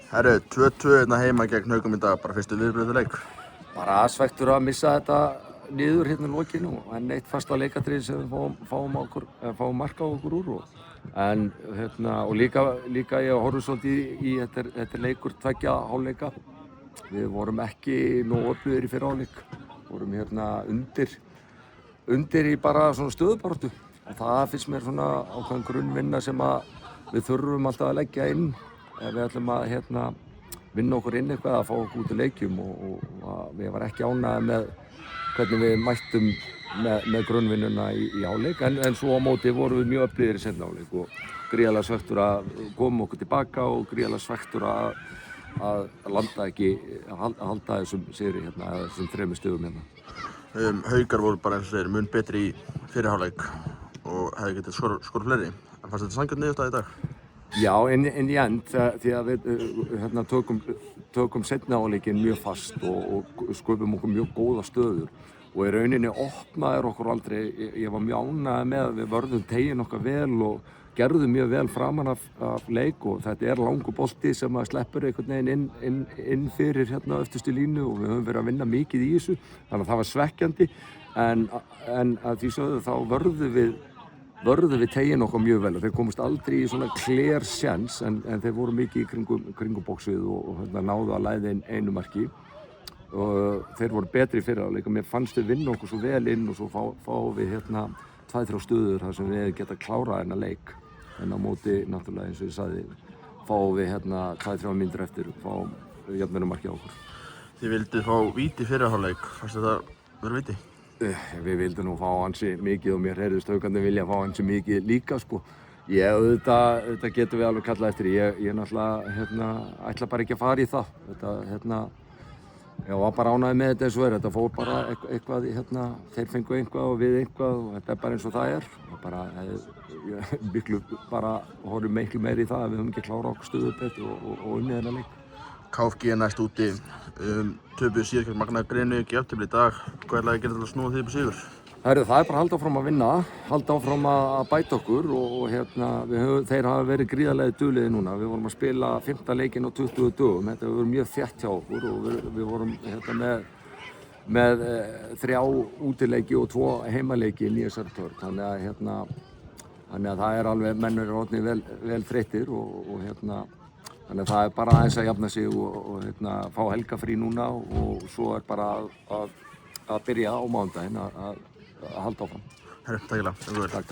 Herru, 2-2 hérna heima gegn Haugum í dag, bara fyrstu viðbrögð leik. Bara svektur að missa þetta niður hérna í lokinu en eitt fasta leikatriði sem við fáum mark á okkur úr en og líka ég horfði svolítið í þetta er leikur tveggja hálfleika. Við vorum ekki nógu öflugir í fyrri hálfleik. Vorum undir í bara svona stöðubaráttu og það finnst mér svona ákveðin grunnvinna sem að við þurfum alltaf að leggja inn ef við ætlum að vinna okkur inn eitthvað að fá okkur út í leikjum og ég var ekki ánægður með hvernig við mættum með grunnvinnuna í hálfleik en svo á móti vorum við mjög öflugir í seinni hálfleik og gríðarlega svekktur að koma okkur tilbaka og gríðarlega svekktur að halda þessum sigri hérna, þessum 3 stigum hérna. Haugar voru bara eins og þeir mun betri í fyrri hálfleik og hefði getið skora fleiri. En fannst þetta sanngjarn niðurstaða í dag? Já, in the end, því að við tökum seinni hálfleikinn mjög fast og sköpum okkur mjög góða stöður og í rauninni opnaðir okkur aldrei, ég var mjög ánægður með að við vörðum tegin okkar vel og gerðum mjög vel framan af leik og þetta er langur bolti sem að sleppur einhvern veginn inn fyrir hérna öftustu línu og við höfum verið að vinna mikið í þessu þannig að það var svekkjandi en að því sögðu þá vörðum við tegin okkar mjög vel og þeir komust aldrei í svona clear séns en þeir voru mikið í kringum boxið og náðu að læða inn einu marki og þeir voru betri í fyrri hálfleik og mér fannst þeir vinna okkur svo vel inn og svo fáum við 2-3 stöður þar sem við geta klárað þennan leik en á móti náttúrulega eins og ég sagði fáum við 2-3 mínútur eftir og fáum jöfnunarmarki á okkur. Þið vilduð fá víti í fyrri hálfleik, fannst þetta vera víti? Við vildum nú fá ansi mikið og mér heyrðist Haukarnir vilja fá ansi mikið líka sko. Auðvitað getum við alveg kallað eftir. Ég náttúrulega ætla bara ekki að fara í það. Ég var bara ánægður með þetta eins og þetta fór bara eitthvað, þeir fengu eitthvað og við eitthvað og þetta er bara eins og það er. Ég horfum miklu meira í það að við höfum ekki klárað okkur stöðu betur og unnið þennan leik. KFG næst úti, töpuðu síðan gegn Magna Grenivík í jafntefli í dag. Hvað er að gera til að snúa því upp á sigur? Það er bara að halda áfram að vinna, halda áfram að bæta okkur og þeir hafa verið gríðarlega duglegir núna. Við vorum að spila 5. leikinn á 20 dögum, þetta hefur verið mjög þétt hjá okkur og við vorum með 3 útileiki og 2 heimaleiki í þessari törn. Þannig að það er alveg, menn eru orðnir vel þreyttir og þannig að það er bara aðeins að jafna sig og fá helgafrí núna og svo er bara að byrja á mánudaginn að halda áfram. Herru, takk. Takk.